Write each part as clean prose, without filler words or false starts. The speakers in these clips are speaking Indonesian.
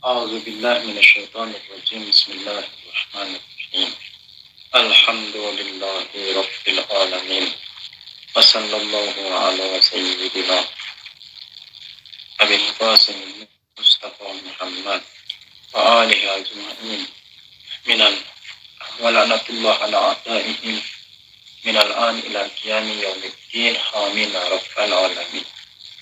أعوذ بالله من الشيطان الرجيم. بسم الله الرحمن الرحيم. الحمد لله رب العالمين. وصلى الله على سيدنا أبي القاسم مصطفى محمد وآله أجمعين ولعنة الله على أعدائهم من الآن إلى قيام يوم الدين. آمين يا رب العالمين.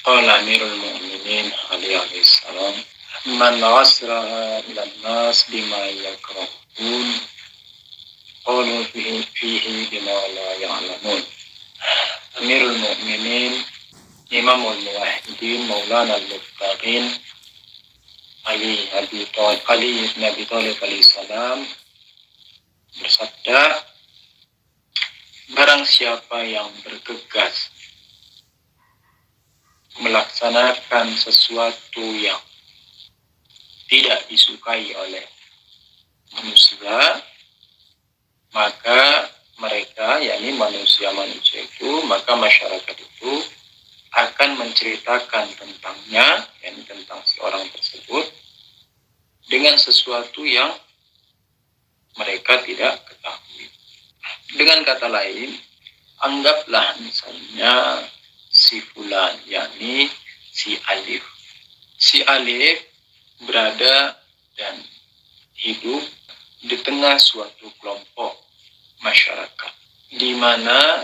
قال أمير المؤمنين عليه السلام: من أسرع إلى الناس بما يكرهون قالوا فيه بما لا يعلمون. Amirul Mu'minin, Imamul Muwahhidin, Maulana al-Muttaqin, Ali ibn Abi Thalib alaihissalam bersabda, barang siapa yang bergegas melaksanakan sesuatu yang tidak disukai oleh manusia, maka mereka, yakni manusia-manusia itu, maka masyarakat itu akan menceritakan tentangnya, yakni tentang si orang tersebut, dengan sesuatu yang mereka tidak ketahui. Dengan kata lain, anggaplah misalnya si fulan, yakni si Alif. Si Alif berada dan hidup di tengah suatu kelompok masyarakat, di mana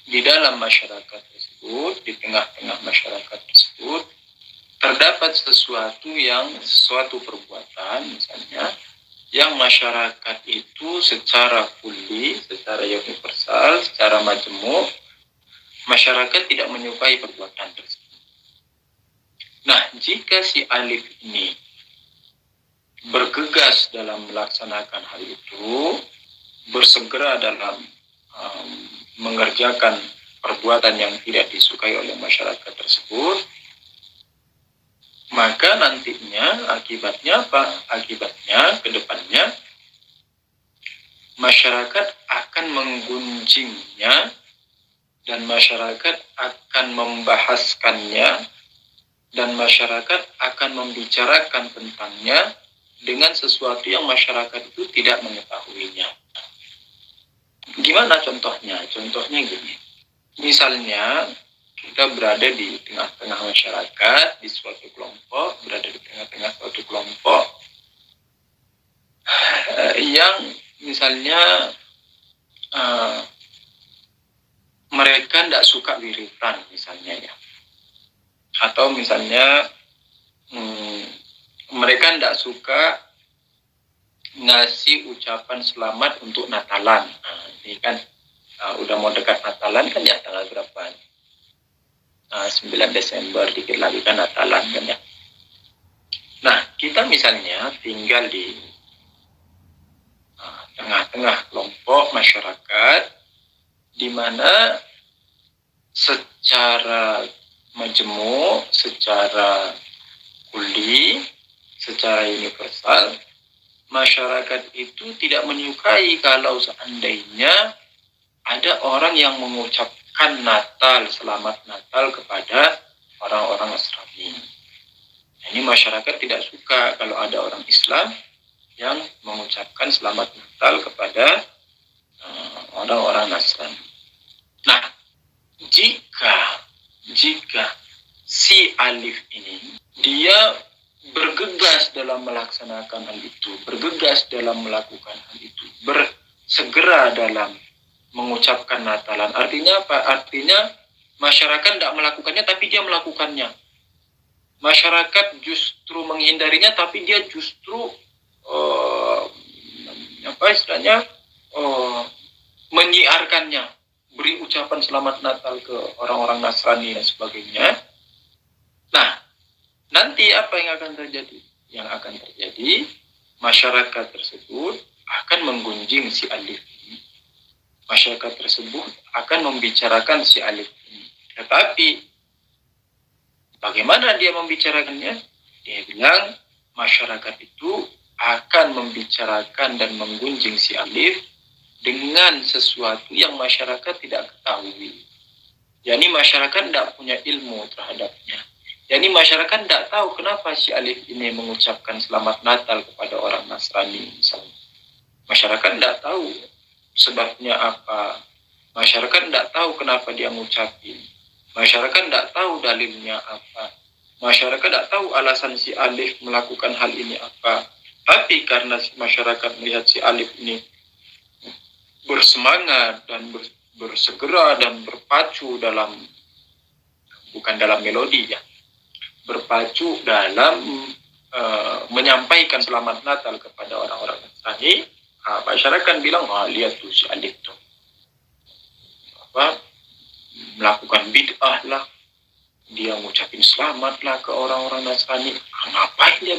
di dalam masyarakat tersebut, di tengah-tengah masyarakat tersebut, terdapat suatu perbuatan misalnya, yang masyarakat itu secara kulli, secara universal, secara majmuk, masyarakat tidak menyukai perbuatan tersebut. Nah, jika si Alif ini bergegas dalam melaksanakan hal itu, bersegera dalam mengerjakan perbuatan yang tidak disukai oleh masyarakat tersebut, maka nantinya akibatnya apa? Akibatnya ke depannya masyarakat akan menggunjingnya dan masyarakat akan membahaskannya dan masyarakat akan membicarakan tentangnya dengan sesuatu yang masyarakat itu tidak mengetahuinya. Gimana contohnya? Contohnya gini. Misalnya kita berada di tengah-tengah masyarakat, di suatu kelompok, berada di tengah-tengah suatu kelompok yang misalnya mereka tidak suka wiritan misalnya ya. Atau misalnya mereka tidak suka ngasih ucapan selamat untuk Natalan. Nah, ini kan udah mau dekat Natalan kan ya, tanggal berapa? 9 Desember, dikit lagi kan Natalan kan ya. Nah, kita misalnya tinggal di tengah-tengah kelompok masyarakat di mana secara majmuk, secara kulli, secara universal, masyarakat itu tidak menyukai kalau seandainya ada orang yang mengucapkan Natal, selamat Natal kepada orang-orang Nasrani. Ini masyarakat tidak suka kalau ada orang Islam yang mengucapkan selamat Natal kepada orang-orang Nasrani. Nah, jika si Alif ini dia bergegas dalam melaksanakan hal itu, bergegas dalam melakukan hal itu, bersegera dalam mengucapkan Natalan. Artinya apa? Artinya masyarakat tidak melakukannya, tapi dia melakukannya. Masyarakat justru menghindarinya, tapi dia justru menyiarkannya, beri ucapan selamat Natal ke orang-orang Nasrani dan sebagainya. Nah, nanti apa yang akan terjadi? Yang akan terjadi, masyarakat tersebut akan menggunjing si Alif ini. Masyarakat tersebut akan membicarakan si Alif ini. Tetapi, bagaimana dia membicarakannya? Dia bilang, masyarakat itu akan membicarakan dan menggunjing si Alif dengan sesuatu yang masyarakat tidak ketahui. Yani masyarakat tidak punya ilmu terhadapnya. Yani masyarakat tidak tahu kenapa si Alif ini mengucapkan selamat Natal kepada orang Nasrani misalnya. Masyarakat tidak tahu sebabnya apa. Masyarakat tidak tahu kenapa dia mengucapin. Masyarakat tidak tahu dalilnya apa. Masyarakat tidak tahu alasan si Alif melakukan hal ini apa. Tapi karena masyarakat melihat si Alif ini bersemangat dan bersegera dan berpacu dalam, bukan dalam melodi ya, berpacu dalam menyampaikan selamat Natal kepada orang-orang Nasrani, masyarakat bilang, lihat tuh si Alif tuh melakukan bid'ah lah, dia ngucapin selamat lah ke orang-orang Nasrani. Ngapain dia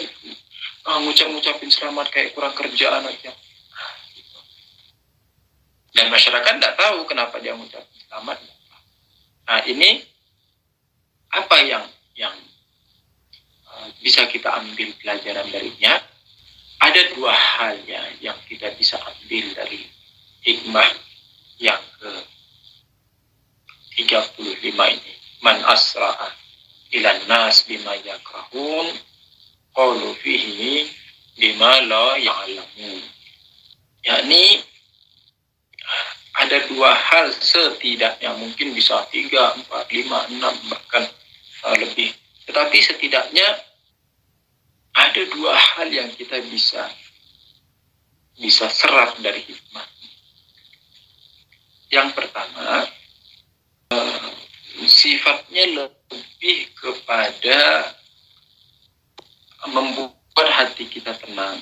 ngucapin selamat, kayak kurang kerjaan aja. Dan masyarakat tidak tahu kenapa dia mengucapkan selamat. Nah, ini apa yang bisa kita ambil pelajaran darinya? Ada dua hal ya yang kita bisa ambil dari hikmah yang ke-35 ini. Man asra'a ilan nas bima yakrahun qalu fihi bima la ya'lamun. Yakni ada dua hal setidaknya, mungkin bisa 3, 4, 5, 6 bahkan lebih. Tetapi setidaknya ada dua hal yang kita bisa serap dari hikmah. Yang pertama, sifatnya lebih kepada membuat hati kita tenang.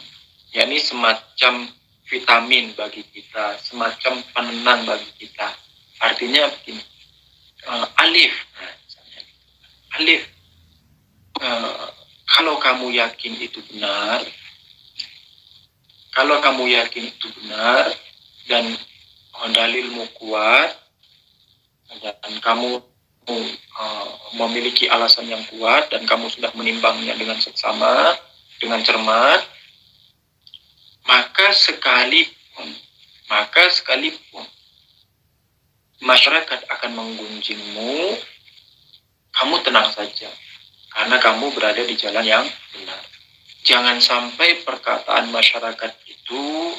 yakni semacam vitamin bagi kita, semacam penenang bagi kita. Artinya begini, alif, alif, kalau kamu yakin itu benar, dan dalilmu kuat, dan kamu memiliki alasan yang kuat, dan kamu sudah menimbangnya dengan seksama, dengan cermat, maka sekalipun masyarakat akan menggunjingmu, kamu tenang saja, karena kamu berada di jalan yang benar. Jangan sampai perkataan masyarakat itu,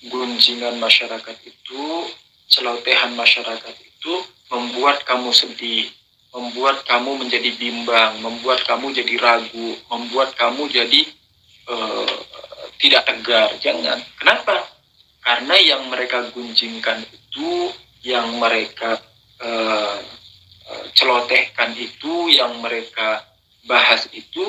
gunjingan masyarakat itu, celotehan masyarakat itu membuat kamu sedih, membuat kamu menjadi bimbang, membuat kamu jadi ragu, membuat kamu jadi tidak tegar. Jangan. Kenapa? Karena yang mereka gunjingkan itu, yang mereka celotehkan itu, yang mereka bahas itu,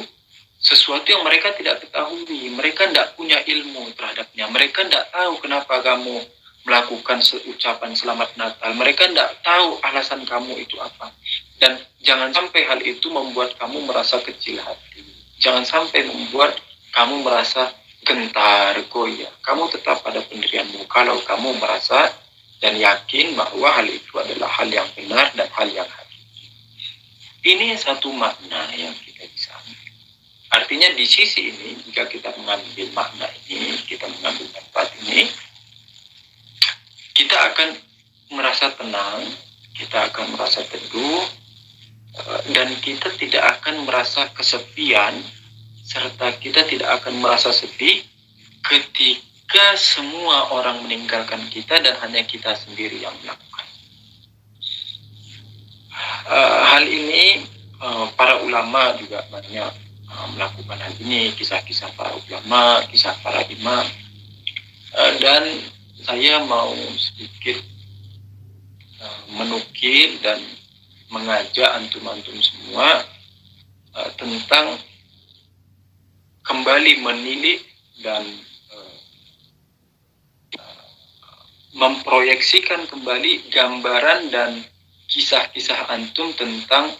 sesuatu yang mereka tidak ketahui. Mereka tidak punya ilmu terhadapnya. Mereka tidak tahu kenapa kamu melakukan ucapan selamat Natal. Mereka tidak tahu alasan kamu itu apa. Dan jangan sampai hal itu membuat kamu merasa kecil hati. Jangan sampai membuat kamu merasa gentar, goyah. Kamu tetap pada pendirianmu kalau kamu merasa dan yakin bahwa hal itu adalah hal yang benar dan hal yang hakiki. Ini satu makna yang kita bisa ambil. Artinya di sisi ini, jika kita mengambil makna ini, kita mengambil manfaat ini, kita akan merasa tenang, kita akan merasa teduh, dan kita tidak akan merasa kesepian, serta kita tidak akan merasa sedih ketika semua orang meninggalkan kita dan hanya kita sendiri yang melakukan. Hal ini para ulama juga banyak melakukan hal ini, kisah-kisah para ulama, kisah para imam, dan saya mau sedikit menukil dan mengajak antum-antum semua tentang kembali menilik dan memproyeksikan kembali gambaran dan kisah-kisah antum tentang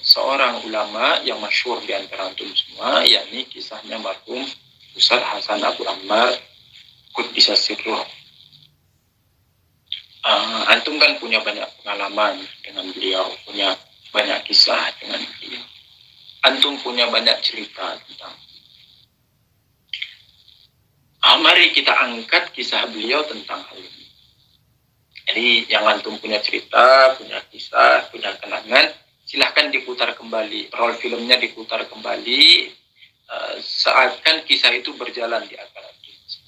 seorang ulama yang masyhur di antara antum semua, yakni kisahnya marhum Ustaz Hasan Abu Ammar Quddisa Sirruh. Antum kan punya banyak pengalaman dengan beliau, punya banyak kisah dengan beliau. Antum punya banyak cerita tentang. Mari kita angkat kisah beliau tentang hal ini. Jadi yang antum punya cerita, punya kisah, punya kenangan, silahkan diputar diputar kembali, roll filmnya diputar kembali, seakan kisah itu berjalan di akal kita.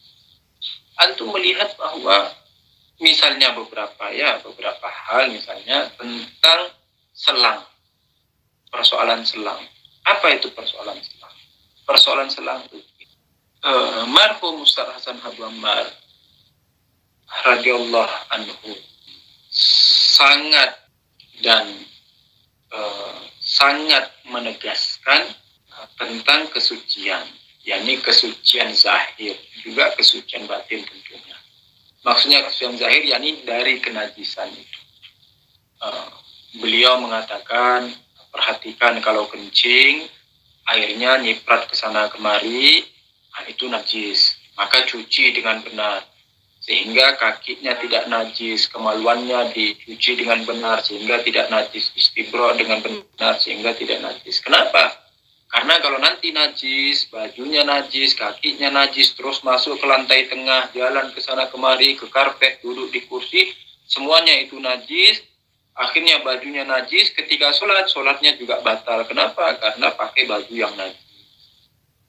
Antum melihat bahwa misalnya beberapa hal, misalnya tentang selang, persoalan selang. Apa itu persoalan selang? Persoalan selang itu marhum Ustaz Hasan Habib Ammar radhiyallahu anhu sangat dan sangat menegaskan tentang kesucian, yakni kesucian zahir, juga kesucian batin tentunya. Maksudnya kesucian zahir yakni dari kenajisan itu. Beliau mengatakan, perhatikan kalau kencing, airnya nyiprat ke sana kemari, itu najis. Maka cuci dengan benar, sehingga kakinya tidak najis, kemaluannya dicuci dengan benar, sehingga tidak najis, istibro dengan benar, sehingga tidak najis. Kenapa? Karena kalau nanti najis, bajunya najis, kakinya najis, terus masuk ke lantai tengah, jalan ke sana kemari, ke karpet, duduk di kursi, semuanya itu najis. Akhirnya bajunya najis, ketika sholatnya juga batal. Kenapa? Karena pakai baju yang najis.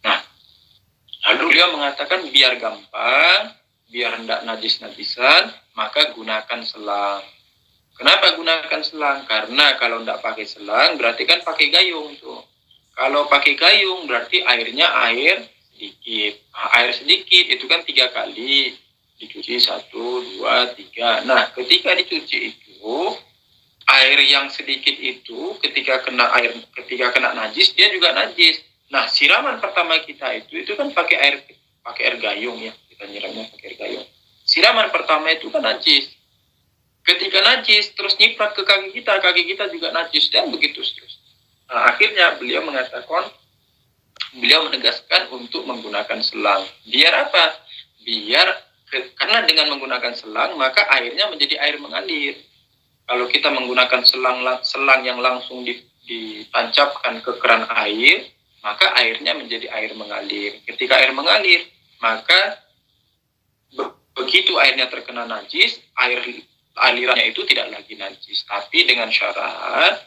Nah, lalu beliau mengatakan biar gampang, biar hendak najis-najisan, maka gunakan selang. Kenapa gunakan selang? Karena kalau hendak pakai selang, berarti kan pakai gayung tuh. Kalau pakai gayung, berarti airnya air sedikit. Nah, air sedikit itu kan 3 kali. Dicuci 1, 2, 3. Nah, ketika dicuci itu, air yang sedikit itu ketika kena najis, dia juga najis. Nah, siraman pertama kita itu kan pakai air gayung ya. Kita nyiramnya pakai air gayung. Siraman pertama itu kan najis. Ketika najis, terus nyiprat ke kaki kita juga najis, dan begitu terus. Nah, akhirnya beliau menegaskan untuk menggunakan selang. Biar apa? Karena dengan menggunakan selang, maka airnya menjadi air mengalir. Kalau kita menggunakan selang yang langsung ditancapkan ke keran air, maka airnya menjadi air mengalir. Ketika air mengalir, maka begitu airnya terkena najis, alirannya itu tidak lagi najis. Tapi dengan syarat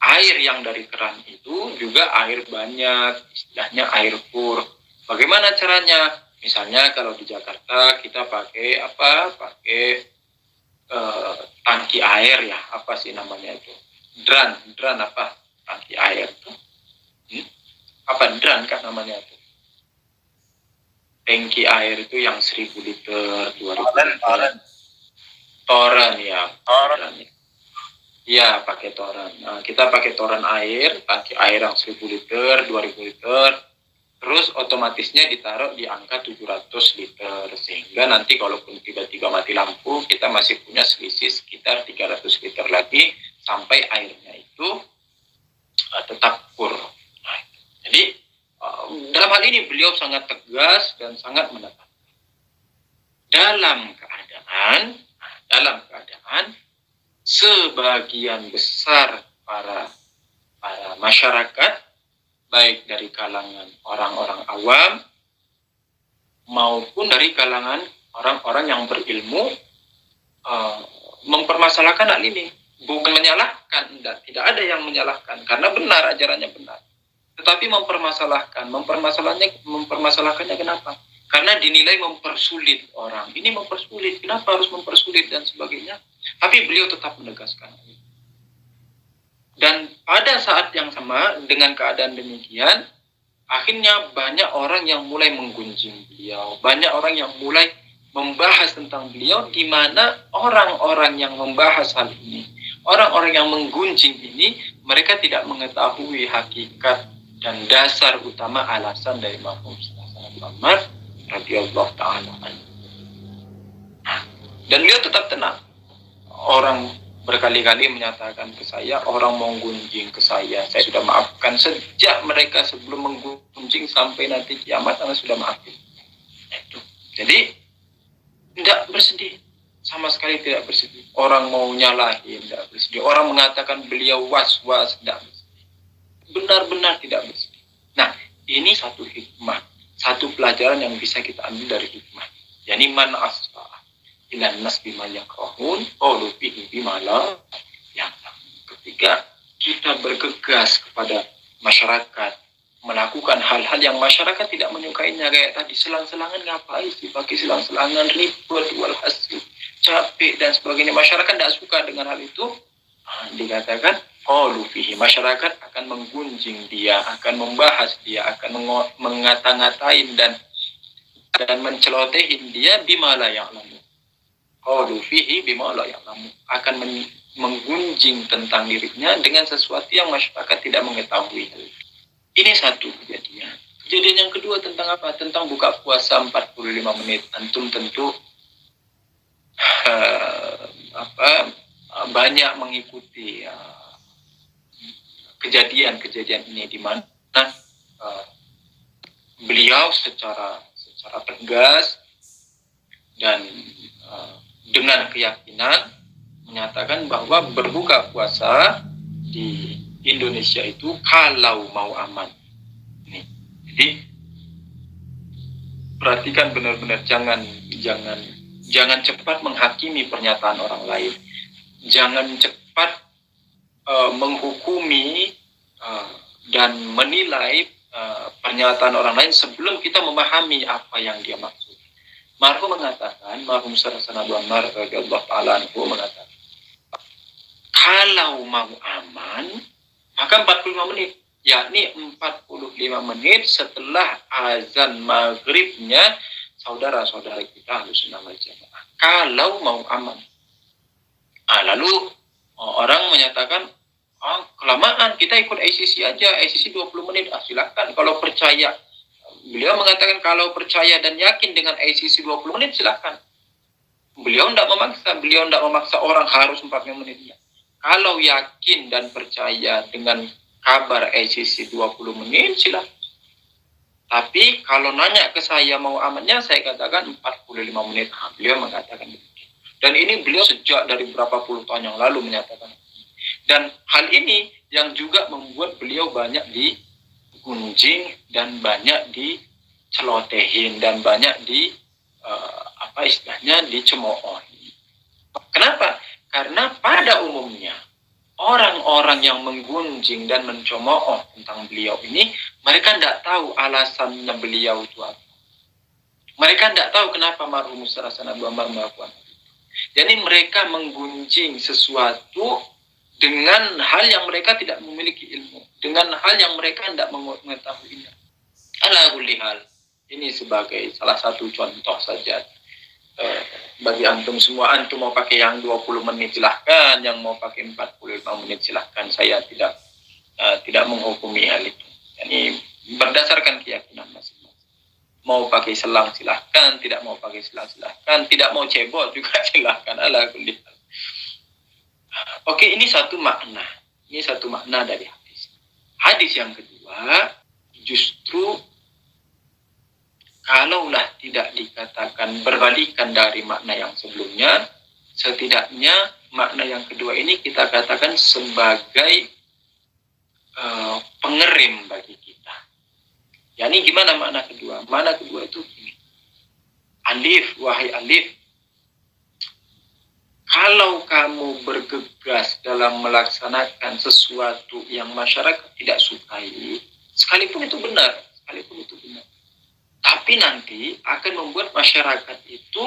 air yang dari keran itu juga air banyak, istilahnya air pur. Bagaimana caranya? Misalnya kalau di Jakarta kita pakai tangki air ya, apa sih namanya itu? Dran apa? Tangki air tuh. Dran kan namanya itu? Tangki air itu yang 1000 liter, 2000 liter. Toren ya. Ya, pakai toren. Nah, kita pakai toren air, tangki air yang 1000 liter, 2000 liter. Terus otomatisnya ditaruh di angka 700 liter. Sehingga nanti kalaupun tiba-tiba mati lampu, kita masih punya selisih sekitar 300 liter lagi sampai airnya itu tetap pur. Nah, jadi dalam hal ini beliau sangat tegas dan sangat menetapkan. Dalam keadaan sebagian besar para masyarakat, baik dari kalangan orang-orang awam maupun dari kalangan orang-orang yang berilmu, mempermasalahkan hal ini. Bukan menyalahkan, tidak ada yang menyalahkan, karena benar, ajarannya benar. Tetapi mempermasalahkannya kenapa? Karena dinilai mempersulit orang. Ini mempersulit, kenapa harus mempersulit dan sebagainya. Tapi beliau tetap menegaskan. Dan pada saat yang sama, dengan keadaan demikian, akhirnya banyak orang yang mulai menggunjing beliau. Banyak orang yang mulai membahas tentang beliau, di mana orang-orang yang membahas hal ini, orang-orang yang menggunjing ini, mereka tidak mengetahui hakikat dan dasar utama alasan dari marhum Hasan Ammar radhiyallahu ta'ala anhu. Dan beliau tetap tenang. Orang berkali-kali menyatakan ke saya, orang mau gunjing ke saya sudah maafkan. Sejak mereka sebelum menggunjing sampai nanti kiamat, saya sudah maafkan. Itu. Jadi tidak bersedih, sama sekali tidak bersedih. Orang mau nyalahin, tidak bersedih. Orang mengatakan beliau was-was, tidak bersedih. Benar-benar tidak bersedih. Nah, ini satu hikmah, satu pelajaran yang bisa kita ambil dari hikmah. Yani man asfa ilan nas bima yakrahun qalu bihi bima la ya'lam. Ketika kita bergegas kepada masyarakat, melakukan hal-hal yang masyarakat tidak menyukainya, kayak tadi selang-selangan, ngapain sih pakai selang-selangan, ribet, walhasil capek dan sebagainya, masyarakat tidak suka dengan hal itu. Dikatakan qalu fihi, masyarakat akan menggunjing dia, akan membahas dia, akan mengata-ngatain dan mencelotehin dia bima la ya'lamu. Qalu fihi bima la ya'lamu, akan menggunjing tentang dirinya dengan sesuatu yang masyarakat tidak mengetahui. Ini satu kejadian. Kejadian yang kedua tentang apa? Tentang buka puasa 45 menit. Antum tentu banyak mengikuti kejadian-kejadian ini, di mana beliau secara tegas dan dengan keyakinan menyatakan bahwa berbuka puasa di Indonesia itu kalau mau aman. Nih. Jadi perhatikan benar-benar, jangan cepat menghakimi pernyataan orang lain. Jangan cepat menghukumi dan menilai pernyataan orang lain sebelum kita memahami apa yang dia maksud. Marhum Sarasana Duamar radhiyallahu ta'ala anhu mengatakan, kalau mau aman, maka 45 menit, yakni 45 menit setelah azan maghribnya saudara-saudara kita Ahlussunnah wal Jamaah. Kalau mau aman. Lalu orang menyatakan, kelamaan, kita ikut ICC aja, ICC 20 menit, silakan. Kalau percaya, beliau mengatakan kalau percaya dan yakin dengan ICC 20 menit, silakan. Beliau tidak memaksa orang harus 45 menit. Kalau yakin dan percaya dengan kabar ICC 20 menit, silakan. Tapi kalau nanya ke saya mau amannya, saya katakan 45 menit. Beliau mengatakan begitu. Dan ini beliau sejak dari berapa puluh tahun yang lalu menyatakan. Dan hal ini yang juga membuat beliau banyak digunjing dan banyak dicelotehin dan banyak dicemooh. Kenapa? Karena pada umumnya orang-orang yang menggunjing dan mencemooh tentang beliau ini, mereka tidak tahu alasannya beliau itu apa. Mereka tidak tahu kenapa marhum Sarasana Duamar melakukan itu. Jadi mereka menggunjing sesuatu dengan hal yang mereka tidak memiliki ilmu, dengan hal yang mereka tidak mengetahuinya. Ala kulli hal, ini sebagai salah satu contoh saja. Bagi antum semua, antum mau pakai yang 20 menit silahkan, yang mau pakai 45 menit silahkan. Saya tidak menghukumi hal itu. Ini berdasarkan keyakinan masing-masing. Mau pakai selang silahkan, tidak mau pakai selang silahkan, tidak mau cebol juga silahkan. Ala kulli hal. Oke, ini satu makna. Ini satu makna dari hadis. Hadis yang kedua, justru kalaulah tidak dikatakan berbalikan dari makna yang sebelumnya, setidaknya makna yang kedua ini kita katakan sebagai pengerem bagi kita. Yani gimana makna kedua? Makna kedua itu gini. Alif, wahai Alif, kalau kamu bergegas dalam melaksanakan sesuatu yang masyarakat tidak sukai, sekalipun itu benar, tapi nanti akan membuat masyarakat itu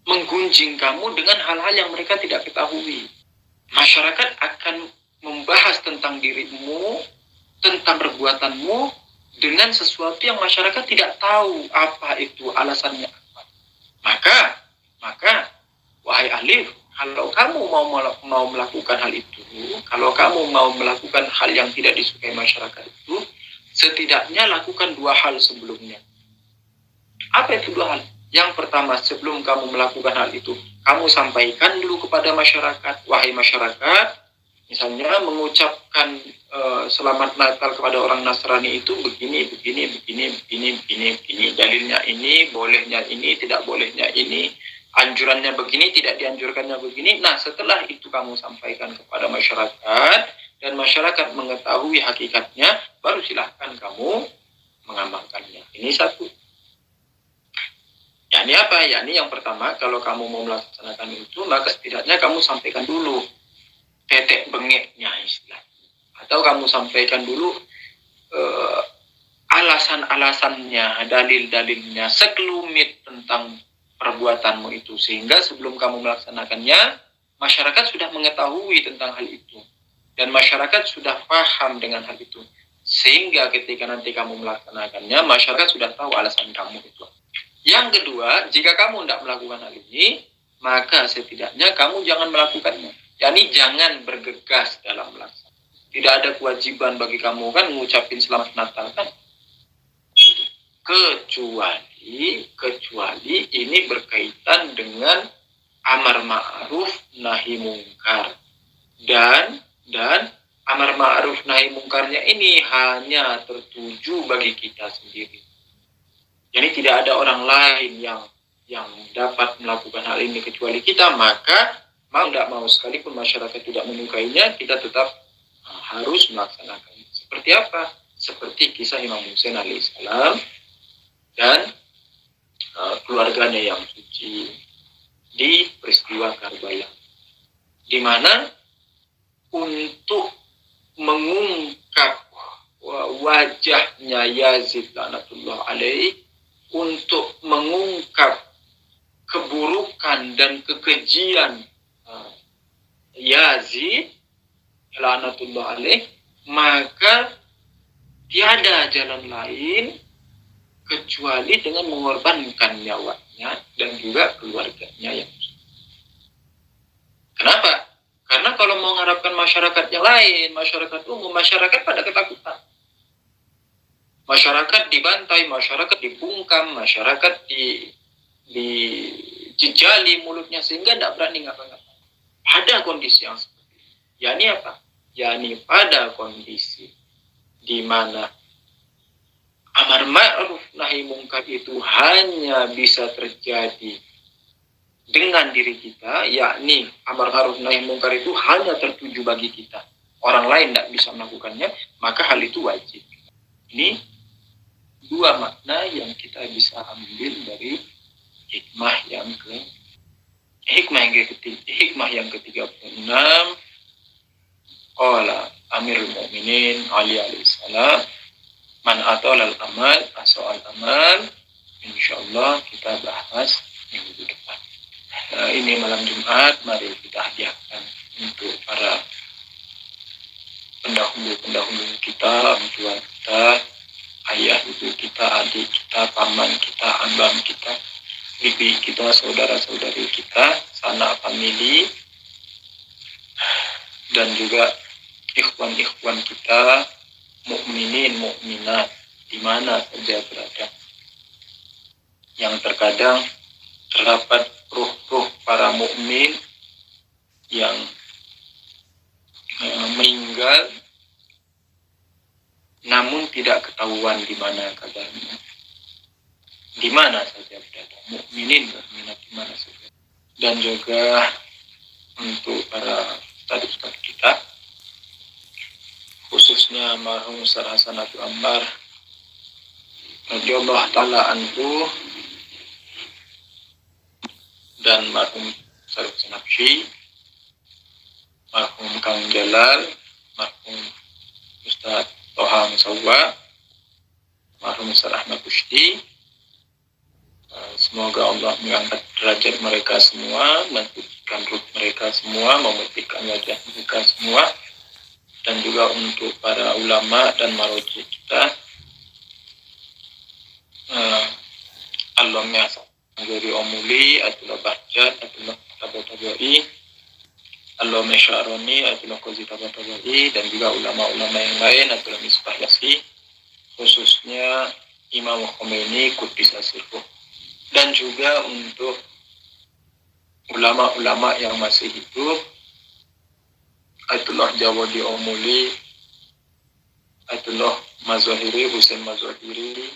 menggunjing kamu dengan hal-hal yang mereka tidak ketahui. Masyarakat akan membahas tentang dirimu, tentang perbuatanmu, dengan sesuatu yang masyarakat tidak tahu apa itu, alasannya apa. Maka wahai Alif, kalau kamu mau melakukan hal itu, kalau kamu mau melakukan hal yang tidak disukai masyarakat itu, setidaknya lakukan dua hal sebelumnya. Apa itu dua hal? Yang pertama, sebelum kamu melakukan hal itu, kamu sampaikan dulu kepada masyarakat, wahai masyarakat, misalnya mengucapkan selamat Natal kepada orang Nasrani itu begini, dalilnya ini, bolehnya ini, tidak bolehnya ini, anjurannya begini, tidak dianjurkannya begini. Nah, setelah itu kamu sampaikan kepada masyarakat dan masyarakat mengetahui hakikatnya, baru silahkan kamu mengamalkannya. Ini satu. Yani apa? Yani yang pertama, kalau kamu mau melaksanakan itu, maka setidaknya kamu sampaikan dulu. tetek bengeknya istilah. Atau kamu sampaikan dulu alasan-alasannya, dalil-dalilnya, sekelumit tentang perbuatanmu itu. Sehingga sebelum kamu melaksanakannya, masyarakat sudah mengetahui tentang hal itu. Dan masyarakat sudah paham dengan hal itu. Sehingga ketika nanti kamu melaksanakannya, masyarakat sudah tahu alasan kamu itu. Yang kedua, jika kamu tidak melakukan hal ini, maka setidaknya kamu jangan melakukannya. Yani jangan bergegas dalam melaksanakan. Tidak ada kewajiban bagi kamu kan mengucapin selamat Natal kan. Kecuali ini berkaitan dengan amar ma'ruf nahi mungkar. Dan amar ma'ruf nahi mungkarnya ini hanya tertuju bagi kita sendiri. Jadi tidak ada orang lain yang dapat melakukan hal ini kecuali kita, maka mau tidak mau sekalipun masyarakat tidak menyukainya, kita tetap harus melaksanakan. Seperti apa? Seperti kisah Imam Husain alaihissalam dan keluarganya yang suci di peristiwa Karbala, di mana untuk mengungkap wajahnya Yazid laknatullah alaih, untuk mengungkap keburukan dan kekejian Yazid laknatullah alaih, maka tiada jalan lain kecuali dengan mengorbankan nyawanya dan juga keluarganya yang Kenapa? Karena kalau mengharapkan masyarakat yang lain, masyarakat umum, masyarakat pada ketakutan. Masyarakat dibantai, masyarakat dibungkam, masyarakat dijejali mulutnya sehingga tidak berani ngapa-ngapa. Ada kondisi yang seperti itu. Yani apa? Yani pada kondisi di mana amar ma'ruf nahi mungkar itu hanya bisa terjadi dengan diri kita, yakni amar ma'ruf nahi mungkar itu hanya tertuju bagi kita. Orang lain tidak bisa melakukannya, maka hal itu wajib. Ini dua makna yang kita bisa ambil dari hikmah yang ke-36. Qala Amirul Mukminin Ali alaihissalam, man atolal amal asoal amal. Insyaallah kita bahas minggu depan. Ini malam Jumat, mari kita hadiahkan untuk para pendahulu kita, orang tua kita, ayah ibu kita, adik kita, paman kita, abang kita, bibi kita, saudara-saudari kita, sanak famili, dan juga ikhwan-ikhwan kita, mukminin, mukminat, di mana saja berada, yang terkadang terdapat ruh-ruh para mukmin yang meninggal namun tidak ketahuan di mana kabarnya, di mana saja berada, mukminin, mukminat di mana saja. Dan juga untuk para ustaz-ustaz kita, khususnya marhum Ustaz Hasan Abdul Ammar radhiyallahu taala anhu, dan marhum Ustaz Sanapsi, marhum Kang Jalal, marhum Ustaz Toha Musawwa, marhum Ustaz Ahmad Kushti. Semoga Allah mengangkat derajat mereka semua, mensucikan ruh mereka semua, memutihkan wajah mereka semua. Dan juga untuk para ulama dan maroji kita, Allahumma Gori Omuli, Atullah Bahjat, Atullah Tabatabai, Allahumma Syaroni, Atullah Qazi Tabatabai, dan juga ulama-ulama yang lain, Atullah Misbah Yasi, khususnya Imam Khomeini Qudisa Sirruh. Dan juga untuk ulama-ulama yang masih hidup, Ayatullah Jawadi Omuli, Ayatullah Mazahiri, Husain Mazahiri,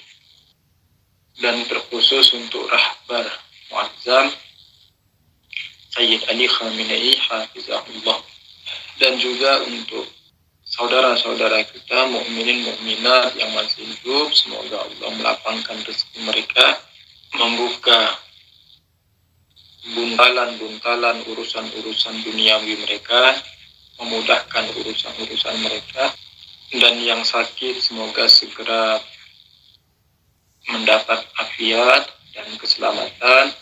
dan terkhusus untuk Rahbar Muazzam Sayyid Ali Khamenei Hafizahullah, dan juga untuk saudara-saudara kita mukminin mukminat yang masih hidup, semoga Allah melapangkan rezeki mereka, membuka buntalan-buntalan urusan-urusan duniawi mereka, memudahkan urusan-urusan mereka, dan yang sakit semoga segera mendapat afiat dan keselamatan.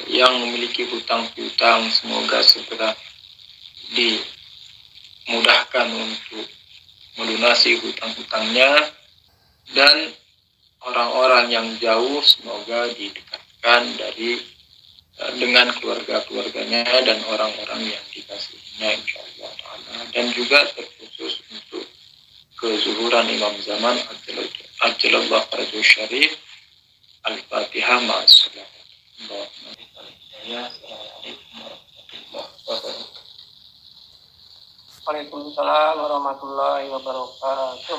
Yang memiliki hutang-hutang semoga segera dimudahkan untuk melunasi hutang-hutangnya, dan orang-orang yang jauh semoga didekatkan dengan keluarga-keluarganya dan orang-orang yang dikasihinya insyaallah ta'ala. Dan juga terkhusus untuk kezuhuran Imam Zaman Ajalallah Farajul Syarif. Al-Fatihah ma'as-salam. Waalaikumsalam warahmatullahi wabarakatuh.